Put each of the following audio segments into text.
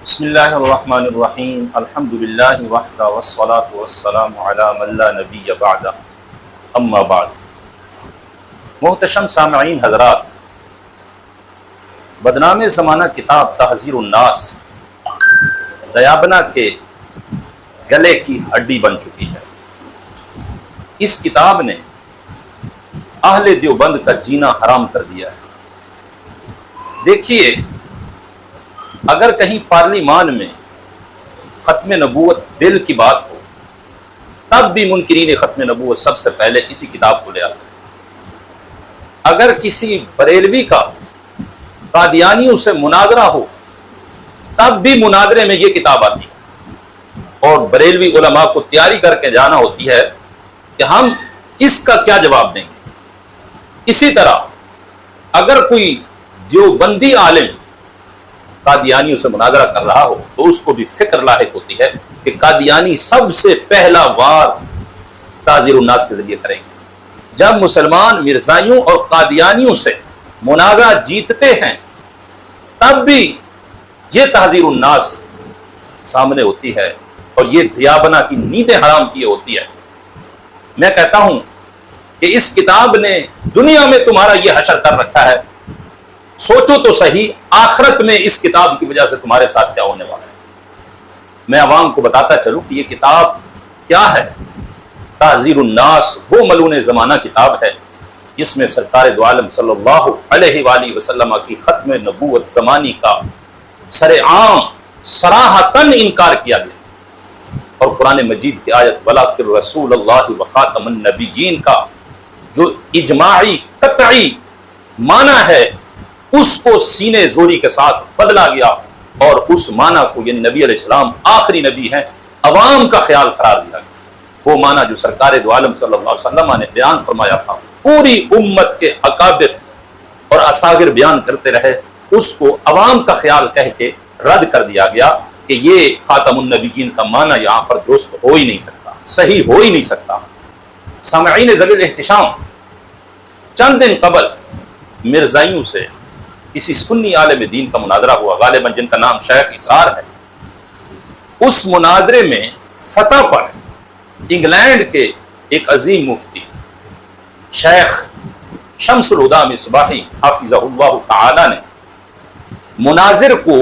بسم اللہ الرحمن الرحیم الحمد للہ وحدہ والصلاة والسلام علی من لا نبی بعدہ اما بعد۔ محتشم سامعین حضرات، بدنام زمانہ کتاب تحذیر الناس دیابنا کے گلے کی ہڈی بن چکی ہے۔ اس کتاب نے اہل دیوبند کا جینا حرام کر دیا ہے۔ دیکھیے، اگر کہیں پارلیمان میں ختم نبوت بل کی بات ہو تب بھی منکرین ختم نبوت سب سے پہلے اسی کتاب کو لے آتے ہیں۔ اگر کسی بریلوی کا قادیانیوں سے مناظرہ ہو تب بھی مناظرے میں یہ کتاب آتی ہے، اور بریلوی علماء کو تیاری کر کے جانا ہوتی ہے کہ ہم اس کا کیا جواب دیں گے۔ اسی طرح اگر کوئی دیوبندی عالم قادیانیوں سے مناظرہ کر رہا ہو تو اس کو بھی فکر لاحق ہوتی ہے کہ قادیانی سب سے پہلا وار تحذیر الناس کے ذریعے کریں گے۔ جب مسلمان مرزائیوں اور قادیانیوں سے مناظرہ جیتتے ہیں تب بھی یہ تحذیر الناس سامنے ہوتی ہے اور یہ دیابنا کی نیندیں حرام کیے ہوتی ہے۔ میں کہتا ہوں کہ اس کتاب نے دنیا میں تمہارا یہ حشر کر رکھا ہے، سوچو تو صحیح آخرت میں اس کتاب کی وجہ سے تمہارے ساتھ کیا ہونے والا ہے۔ میں عوام کو بتاتا چلوں کہ یہ کتاب کیا ہے۔ تحذیر الناس وہ ملعون زمانہ کتاب ہے جس میں سرکار دو عالم صلی اللہ علیہ وآلہ وسلم کی ختم نبوت زمانی کا سر عام صراحتاً انکار کیا گیا، اور قرآن مجید کی آیت وَلَٰكِن رَسُولَ اللَّهِ وَخَاتَمَ النَّبِيِّينَ کا جو اجماعی قطعی معنی ہے اس کو سینے زوری کے ساتھ بدلا گیا، اور اس معنی کو یعنی نبی علیہ السلام آخری نبی ہیں عوام کا خیال قرار دیا گیا۔ وہ معنی جو سرکار دو عالم صلی اللہ علیہ وسلم نے بیان فرمایا تھا، پوری امت کے اکابر اور اصاغر بیان کرتے رہے، اس کو عوام کا خیال کہہ کے رد کر دیا گیا کہ یہ خاتم النبیین کا معنی یہاں پر درست ہو ہی نہیں سکتا، صحیح ہو ہی نہیں سکتا۔ سامعین ذوی الاحتشام، چند دن قبل مرزائیوں سے کسی سنی عالم دین کا مناظرہ ہوا، غالباً جن کا نام شیخ اسرار ہے۔ اس مناظرے میں فتح پر انگلینڈ کے ایک عظیم مفتی شیخ شمس الہدی مصباحی حافظہ اللہ تعالی نے مناظر کو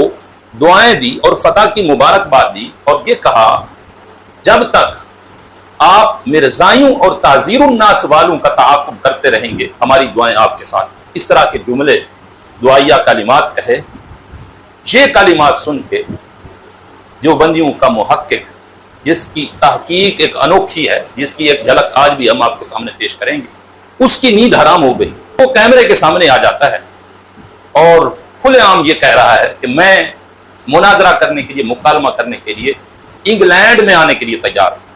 دعائیں دی اور فتح کی مبارکباد دی، اور یہ کہا جب تک آپ مرزائیوں اور تحذیر الناس والوں کا تعاقب کرتے رہیں گے ہماری دعائیں آپ کے ساتھ۔ اس طرح کے جملے دعائیہ کلمات کہے۔ یہ کلمات سن کے دیوبندیوں کا محقق، جس کی تحقیق ایک انوکھی ہے، جس کی ایک جھلک آج بھی ہم آپ کے سامنے پیش کریں گے، اس کی نیند حرام ہو گئی۔ وہ کیمرے کے سامنے آ جاتا ہے اور کھلے عام یہ کہہ رہا ہے کہ میں مناظرہ کرنے کے لیے، مکالمہ کرنے کے لیے انگلینڈ میں آنے کے لیے تیار ہوں۔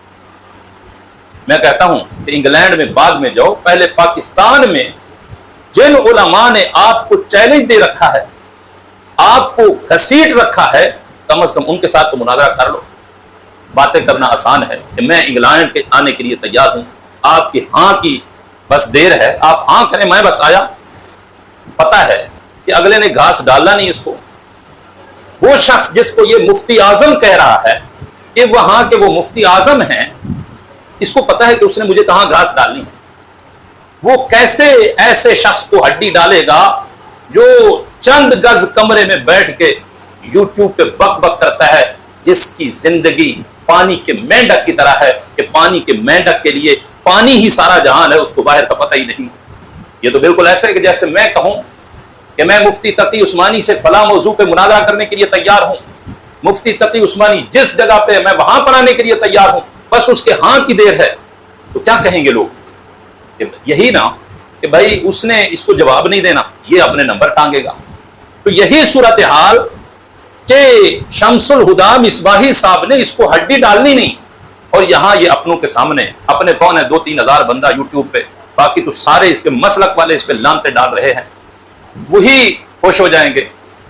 میں کہتا ہوں کہ انگلینڈ میں بعد میں جاؤ، پہلے پاکستان میں جن علماء نے آپ کو چیلنج دے رکھا ہے، آپ کو گھسیٹ رکھا ہے، کم از کم ان کے ساتھ تو مناظرہ کر لو۔ باتیں کرنا آسان ہے کہ میں انگلینڈ کے آنے کے لیے تیار ہوں، آپ کی ہاں کی بس دیر ہے، آپ ہاں کریں، میں بس آیا۔ پتہ ہے کہ اگلے نے گھاس ڈالنا نہیں اس کو۔ وہ شخص جس کو یہ مفتی اعظم کہہ رہا ہے کہ وہاں کے وہ مفتی اعظم ہیں، اس کو پتہ ہے کہ اس نے مجھے کہاں گھاس ڈالنی ہے۔ وہ کیسے ایسے شخص کو ہڈی ڈالے گا جو چند گز کمرے میں بیٹھ کے یوٹیوب پہ بک بک کرتا ہے، جس کی زندگی پانی کے مینڈک کی طرح ہے کہ پانی کے مینڈک کے لیے پانی ہی سارا جہان ہے، اس کو باہر کا پتہ ہی نہیں۔ یہ تو بالکل ایسا ہے کہ جیسے میں کہوں کہ میں مفتی تقی عثمانی سے فلاں موضوع پہ مناظرہ کرنے کے لیے تیار ہوں، مفتی تقی عثمانی جس جگہ پہ میں وہاں پر آنے کے لیے تیار ہوں، بس اس کے ہاں کی دیر ہے۔ تو کیا کہیں گے لوگ؟ یہی نا کہ بھائی اس نے اس کو جواب نہیں دینا، یہ اپنے نمبر ٹانگے گا۔ تو یہی صورتحال کہ شمس الہدی مصباحی صاحب نے اس کو ہڈی ڈالنی نہیں، اور یہاں یہ اپنوں کے سامنے، اپنے کون ہے 2-3 ہزار بندہ یوٹیوب پہ، باقی تو سارے اس کے مسلک والے اس پہ لانتے ڈال رہے ہیں، وہی خوش ہو جائیں گے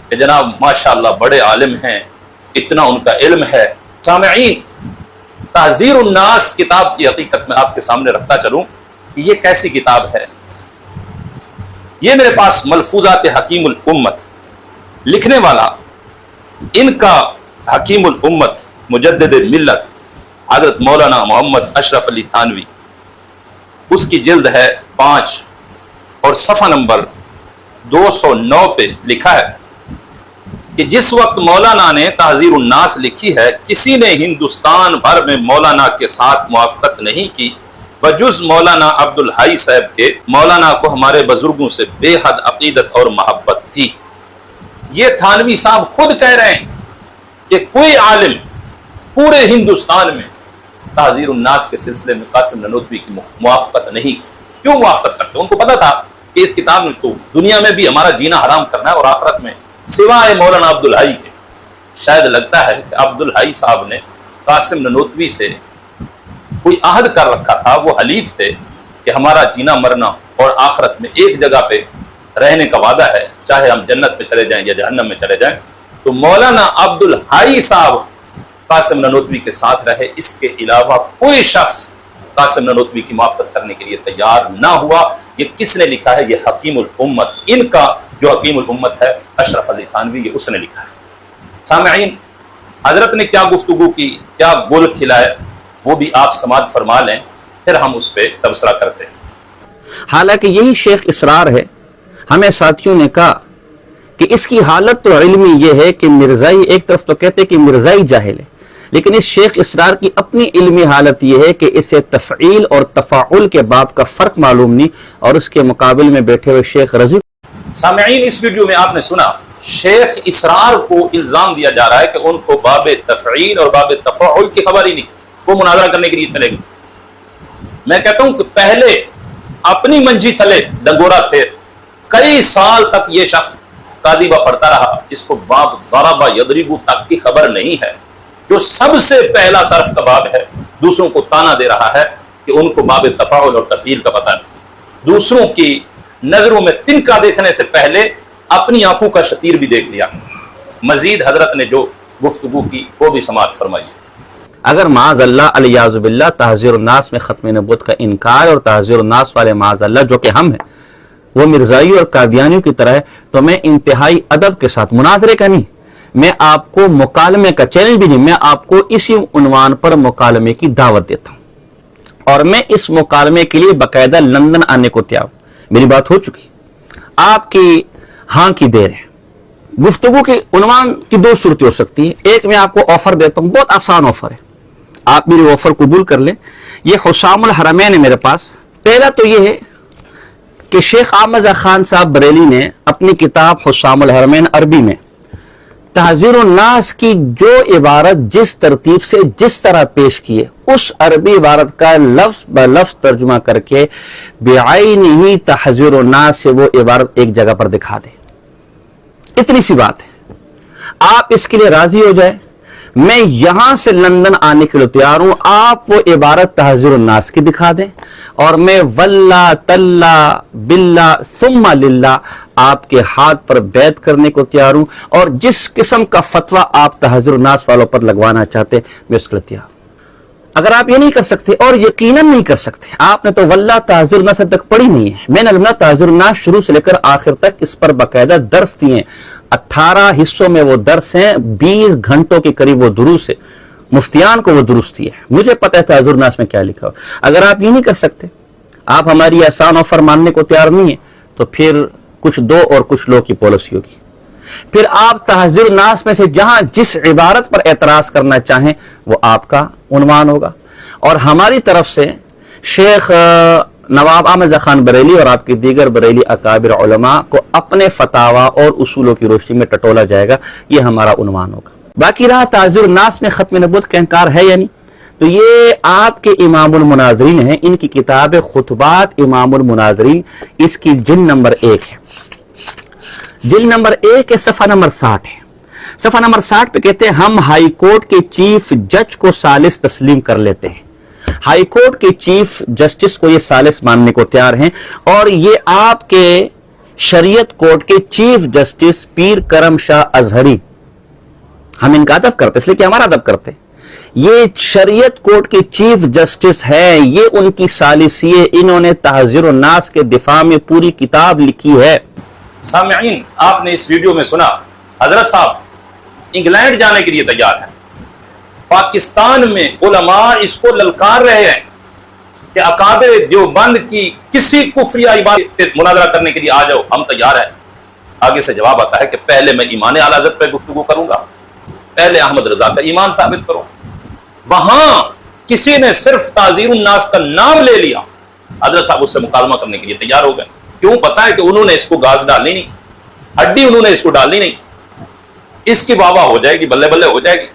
کہ جناب ماشاءاللہ بڑے عالم ہیں، اتنا ان کا علم ہے۔ سامعین، تحذیر الناس کتاب کی حقیقت میں آپ کے سامنے رکھتا چلوں کہ یہ کیسی کتاب ہے۔ یہ میرے پاس ملفوظات حکیم الامت، لکھنے والا ان کا حکیم الامت مجدد ملت حضرت مولانا محمد اشرف علی تھانوی، اس کی جلد ہے 5 اور صفحہ نمبر 209 پہ لکھا ہے کہ جس وقت مولانا نے تحذیر الناس لکھی ہے، کسی نے ہندوستان بھر میں مولانا کے ساتھ موافقت نہیں کی بجز مولانا عبدالحی صاحب کے۔ مولانا کو ہمارے بزرگوں سے بے حد عقیدت اور محبت تھی۔ یہ تھانوی صاحب خود کہہ رہے ہیں کہ کوئی عالم پورے ہندوستان میں تحذیر الناس کے سلسلے میں قاسم نانوتوی کی موافقت نہیں کی۔ کیوں موافقت کرتے؟ ان کو پتا تھا کہ اس کتاب میں تو دنیا میں بھی ہمارا جینا حرام کرنا ہے اور آخرت میں سوائے مولانا عبدالحی کے۔ شاید لگتا ہے کہ عبدالحی صاحب نے قاسم نانوتوی سے کوئی عہد کر رکھا تھا، وہ حلیف تھے کہ ہمارا جینا مرنا اور آخرت میں ایک جگہ پہ رہنے کا وعدہ ہے، چاہے ہم جنت میں چلے جائیں یا جہنم میں چلے جائیں۔ تو مولانا عبدالحی صاحب قاسم نانوتوی کے ساتھ رہے، اس کے علاوہ کوئی شخص قاسم نانوتوی کی موافقت کرنے کے لیے تیار نہ ہوا۔ یہ کس نے لکھا ہے؟ یہ حکیم الامت، ان کا جو حکیم الامت ہے اشرف علی تھانوی، یہ اس نے لکھا ہے۔ سامعین، حضرت نے کیا گفتگو کی، کیا گول کھلائے، وہ بھی آپ سماعت فرما لیں، پھر ہم اس پہ تبصرہ کرتے ہیں۔ حالانکہ یہی شیخ اسرار ہے۔ ہمیں ساتھیوں نے کہا کہ اس کی حالت تو علمی یہ ہے کہ مرزائی، ایک طرف تو کہتے کہ مرزائی جاہل ہے، لیکن اس شیخ اسرار کی اپنی علمی حالت یہ ہے کہ اسے تفعیل اور تفاعل کے باب کا فرق معلوم نہیں، اور اس کے مقابل میں بیٹھے ہوئے شیخ رضی۔ سامعین، اس ویڈیو میں آپ نے سنا شیخ اسرار کو الزام دیا جا رہا ہے کہ ان کو باب تفعیل اور باب تفاعل کی خبر ہی نہیں، وہ مناظرہ کرنے کے لیے چلے گئے۔ میں کہتا ہوں کہ پہلے اپنی منجی تلے ڈنگورا تھے، کئی سال تک یہ شخص قادیبہ پڑھتا رہا، اس کو باب ضربہ یضربو تک کی خبر نہیں ہے، جو سب سے پہلا صرف کا باب ہے۔ دوسروں کو تانا دے رہا ہے کہ ان کو باب تفاعل اور تفعیل کا پتہ نہیں، دوسروں کی نظروں میں تنکا دیکھنے سے پہلے اپنی آنکھوں کا شتیر بھی دیکھ لیا۔ مزید حضرت نے جو گفتگو کی وہ بھی سماعت فرمائیے۔ اگر معاذ اللہ علیہ باللہ تحذیر الناس میں ختم نبوت کا انکار اور تحذیر الناس والے معاذ اللہ جو کہ ہم ہیں وہ مرزائی اور قادیانیوں کی طرح ہے، تو میں انتہائی ادب کے ساتھ مناظرے کا نہیں، میں آپ کو مکالمے کا چیلنج بھی نہیں، میں آپ کو اسی عنوان پر مکالمے کی دعوت دیتا ہوں، اور میں اس مکالمے کے لیے باقاعدہ لندن آنے کو تیار ہوں۔ میری بات ہو چکی، آپ کی ہاں کی دیر ہے۔ گفتگو کے عنوان کی 2 صورتیں ہو سکتی ہیں۔ ایک میں آپ کو آفر دیتا ہوں، بہت آسان آفر ہے، آپ میری آفر قبول کر لیں۔ یہ حسام الحرمین ہے میرے پاس۔ پہلا تو یہ ہے کہ شیخ احمد خان صاحب بریلی نے اپنی کتاب حسام الحرمین عربی میں تحذیر الناس کی جو عبارت جس ترتیب سے جس طرح پیش کی ہے، اس عربی عبارت کا لفظ بلفظ ترجمہ کر کے بعینہ تحذیر الناس سے وہ عبارت ایک جگہ پر دکھا دے۔ اتنی سی بات ہے، آپ اس کے لیے راضی ہو جائیں، میں یہاں سے لندن آنے کے لیے تیار ہوں، آپ وہ عبارت تحذیر الناس کی دکھا دیں، اور میں واللہ تاللہ باللہ ثم للہ آپ کے ہاتھ پر بیعت کرنے کو تیار ہوں، اور جس قسم کا فتویٰ آپ تحذیر الناس والوں پر لگوانا چاہتے میں اس کے لیے تیار ہوں۔ اگر آپ یہ نہیں کر سکتے، اور یقیناً نہیں کر سکتے، آپ نے تو واللہ تحذیر الناس تک پڑھی نہیں ہے، میں نے الحمدللہ تحذیر الناس شروع سے لے کر آخر تک اس پر باقاعدہ درس دیے ہیں، 18 حصوں میں وہ درس ہیں، 20 گھنٹوں کے قریب وہ دروس ہے، مفتیان کو وہ درست ہے، مجھے پتہ ہے تحذیر الناس میں کیا لکھا ہو۔ اگر آپ یہ نہیں کر سکتے، آپ ہماری آسان آفر ماننے کو تیار نہیں ہیں، تو پھر کچھ دو اور کچھ لو کی پالیسی ہوگی۔ پھر آپ تحذیر الناس میں سے جہاں جس عبارت پر اعتراض کرنا چاہیں وہ آپ کا عنوان ہوگا، اور ہماری طرف سے شیخ نواب احمد خان بریلی اور آپ کے دیگر بریلی اکابر علماء کو اپنے فتاویٰ اور اصولوں کی روشنی میں ٹٹولا جائے گا، یہ ہمارا عنوان ہوگا۔ باقی رہا تحذیر الناس میں ختم نبوت کا انکار ہے یا نہیں، تو یہ آپ کے امام المناظرین ہیں، ان کی کتاب خطبات امام المناظرین، اس کی جلد نمبر 1 ہے، جلد نمبر 1 ہے، صفحہ نمبر 60 ہے۔ صفحہ نمبر 60 پہ کہتے ہیں ہم ہائی کورٹ کے چیف جج کو ثالث تسلیم کر لیتے ہیں۔ ہائی کورٹ کے چیف جسٹس کو یہ ثالث ماننے کو تیار ہیں، اور یہ آپ کے شریعت کورٹ کے چیف جسٹس پیر کرم شاہ اظہری، ہم ان کا ادب کرتے اس لیے کہ ہمارا ادب کرتے، یہ شریعت کورٹ کے چیف جسٹس ہیں، یہ ان کی ثالثی ہے، انہوں نے تحذیر الناس کے دفاع میں پوری کتاب لکھی ہے۔ سامعین، آپ نے اس ویڈیو میں سنا حضرت صاحب انگلینڈ جانے کے لیے تیار ہیں. پاکستان میں علماء اس کو للکار رہے ہیں کہ اکابر دیوبند کی کسی کفریہ عبادت پہ مناظرہ کرنے کے لیے آ جاؤ، ہم تیار ہیں. آگے سے جواب آتا ہے کہ پہلے میں ایمان اعلی حضرت پہ گفتگو کروں گا، پہلے احمد رضا کا ایمان ثابت کرو. وہاں کسی نے صرف تعزیر الناس کا نام لے لیا، حضرت صاحب اس سے مکالمہ کرنے کے لیے تیار ہو گئے. کیوں؟ پتا ہے کہ انہوں نے اس کو گاز ڈالنی نہیں، ہڈی انہوں نے اس کو ڈالنی نہیں. اس کی واہ واہ ہو جائے گی، بلے بلے ہو جائے گی.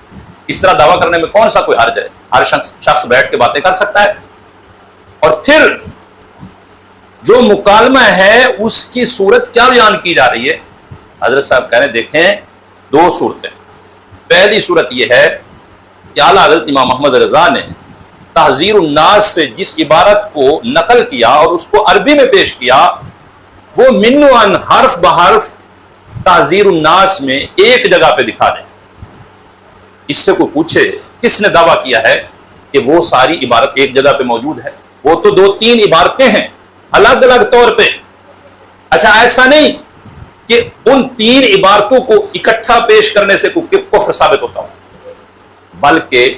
اس طرح دعویٰ کرنے میں کون سا کوئی حرج ہے؟ ہر شخص بیٹھ کے باتیں کر سکتا ہے. اور پھر جو مکالمہ ہے اس کی صورت کیا بیان کی جا رہی ہے؟ حضرت صاحب کہہ رہے ہیں دیکھیں دو صورتیں. پہلی صورت یہ ہے کہ اعلیٰ حضرت امام محمد رضا نے تحذیر الناس سے جس عبارت کو نقل کیا اور اس کو عربی میں پیش کیا، وہ من و عن حرف بحرف تحذیر الناس میں ایک جگہ پہ دکھا دیں. اس سے کوئی پوچھے کس نے دعویٰ کیا ہے کہ وہ ساری عبارت ایک جگہ پہ موجود ہے؟ وہ تو 2-3 عبارتیں ہیں الگ الگ طور پہ. اچھا ایسا نہیں کہ ان 3 عبارتوں کو اکٹھا پیش کرنے سے کوئی کفر ثابت ہوتا ہو، بلکہ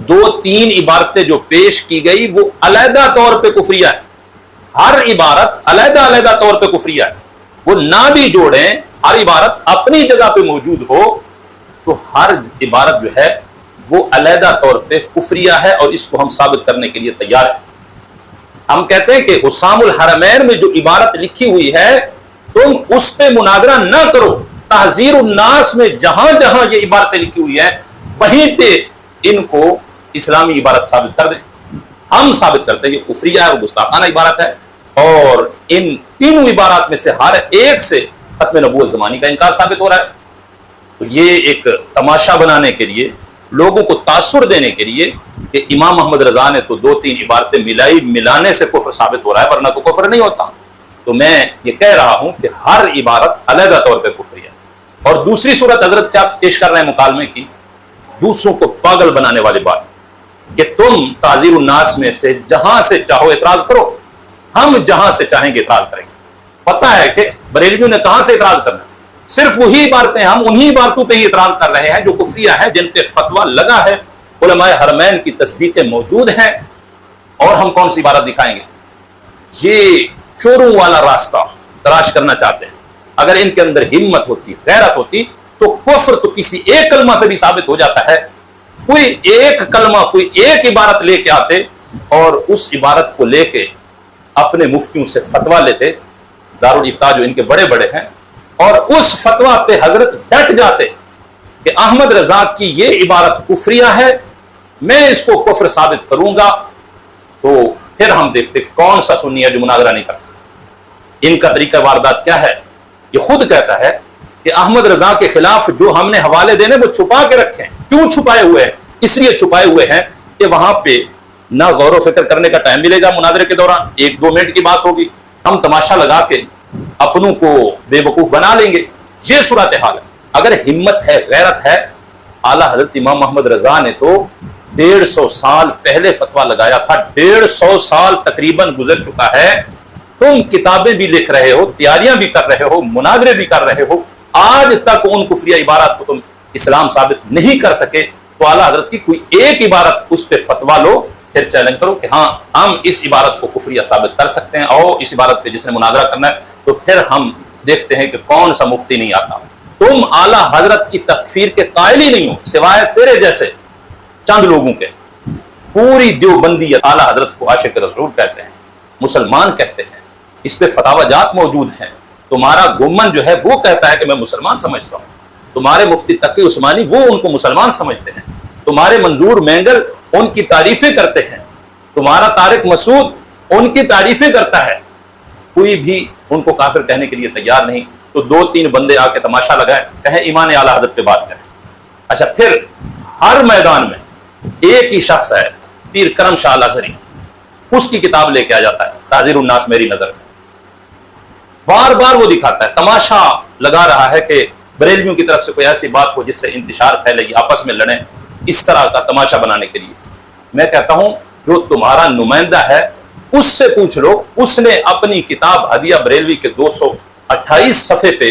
2-3 عبارتیں جو پیش کی گئی وہ علیحدہ طور پہ کفریہ ہے. ہر عبارت علیحدہ علیحدہ طور پہ کفریہ ہے. وہ نہ بھی جوڑیں، ہر عبارت اپنی جگہ پہ موجود ہو تو ہر عبارت جو ہے وہ علیحدہ طور پہ کفریہ ہے، اور اس کو ہم ثابت کرنے کے لیے تیار ہیں. ہم کہتے ہیں کہ حسام الحرمین میں جو عبارت لکھی ہوئی ہے تم اس پہ مناظرہ نہ کرو. تحذیر الناس میں جہاں جہاں یہ عبارتیں لکھی ہوئی ہیں وہیں پہ ان کو اسلامی عبارت ثابت کر دیں. ہم ثابت کرتے ہیں کہ کفریہ ہے، وہ گستاخانہ عبارت ہے، اور ان 3 عبارات میں سے ہر ایک سے ختم نبوت زمانی کا انکار ثابت ہو رہا ہے. تو یہ ایک تماشا بنانے کے لیے، لوگوں کو تاثر دینے کے لیے کہ امام محمد رضا نے تو 2-3 عبارتیں ملانے سے کفر ثابت ہو رہا ہے، ورنہ تو کفر نہیں ہوتا. تو میں یہ کہہ رہا ہوں کہ ہر عبارت علیحدہ طور پہ کفری ہے. اور دوسری صورت حضرت کیا پیش کر رہے ہیں مکالمے کی؟ دوسروں کو پاگل بنانے والی بات کہ تم تعزیر الناس میں سے جہاں سے چاہو اعتراض کرو، ہم جہاں سے چاہیں گے اعتراض کریں گے. پتہ ہے کہ بریلویوں نے کہاں سے اعتراض کرنا ہے؟ صرف وہی عبارتیں، ہم انہی عبارتوں پہ ہی اعتراض کر رہے ہیں جو کفریہ ہیں، جن پہ فتویٰ لگا ہے، علماء حرمین کی تصدیقیں موجود ہیں. اور ہم کون سی عبارت دکھائیں گے؟ یہ چوروں والا راستہ تلاش کرنا چاہتے ہیں. اگر ان کے اندر ہمت ہوتی، غیرت ہوتی، تو کفر تو کسی ایک کلمہ سے بھی ثابت ہو جاتا ہے. کوئی ایک کلمہ، کوئی ایک عبارت لے کے آتے اور اس عبارت کو لے کے اپنے مفتیوں سے فتویٰ لیتے، دارالافتاء جو ان کے بڑے بڑے ہیں، اور اس فتویٰ پہ حضرت ڈٹ جاتے کہ احمد رضا کی یہ عبارت کفریہ ہے، میں اس کو کفر ثابت کروں گا. تو پھر ہم دیکھتے کون سا سنی ہے جو مناظرہ نہیں کرتا. ان کا طریقہ واردات کیا ہے؟ یہ خود کہتا ہے کہ احمد رضا کے خلاف جو ہم نے حوالے دینے وہ چھپا کے رکھے ہیں. کیوں چھپائے ہوئے ہیں؟ اس لیے چھپائے ہوئے ہیں کہ وہاں پہ نہ غور و فکر کرنے کا ٹائم ملے گا مناظرے کے دوران، 1-2 منٹ کی بات ہوگی، ہم تماشا لگا کے اپنوں کو بے وقوف بنا لیں گے. یہ صورتحال ہے. اگر ہمت ہے، غیرت ہے، اعلیٰ حضرت امام محمد رضا نے تو 150 سال پہلے فتویٰ لگایا تھا. 150 سال تقریباً گزر چکا ہے. تم کتابیں بھی لکھ رہے ہو، تیاریاں بھی کر رہے ہو، مناظرے بھی کر رہے ہو، آج تک ان کفریہ عبارات کو تم اسلام ثابت نہیں کر سکے. تو اعلیٰ حضرت کی کوئی ایک عبارت اس پہ فتویٰ لو، پھر چیلنج کرو کہ ہاں ہم اس عبارت کو کفریہ ثابت کر سکتے ہیں، اور اس عبارت پہ جس نے مناظرہ کرنا ہے. تو پھر ہم دیکھتے ہیں کہ کون سا مفتی نہیں آتا. تم اعلیٰ حضرت کی تکفیر کے قائل ہی نہیں ہو، سوائے تیرے جیسے چند لوگوں کے. پوری دیوبندیت اعلیٰ حضرت کو عاشق رسول کہتے ہیں، مسلمان کہتے ہیں، اس پہ فتاوی جات موجود ہیں. تمہارا گمن جو ہے وہ کہتا ہے کہ میں مسلمان سمجھتا ہوں. تمہارے مفتی تقی عثمانی وہ ان کو مسلمان سمجھتے ہیں. تمہارے منظور مینگل ان کی تعریفیں کرتے ہیں. تمہارا طارق مسعود ان کی تعریفیں کرتا ہے. کوئی بھی ان کو کافر کہنے کے لیے تیار نہیں. تو 2-3 بندے آ کے تماشا لگائے، کہیں ایمان اعلیٰ حضرت پہ بات کریں. اچھا پھر ہر میدان میں ایک ہی شخص ہے، پیر کرم شاہ الازہری، اس کی کتاب لے کے آ جاتا ہے تعزیر الناس میری نظر میں. بار بار وہ دکھاتا ہے، تماشا لگا رہا ہے کہ بریلویوں کی طرف سے کوئی ایسی بات ہو جس سے انتشار پھیلے گی، آپس میں لڑیں، اس طرح کا تماشا بنانے کے لیے. میں کہتا ہوں جو تمہارا نمائندہ ہے اس سے پوچھ لو. اس نے اپنی کتاب ہدیہ بریلوی کے 228 صفحے پہ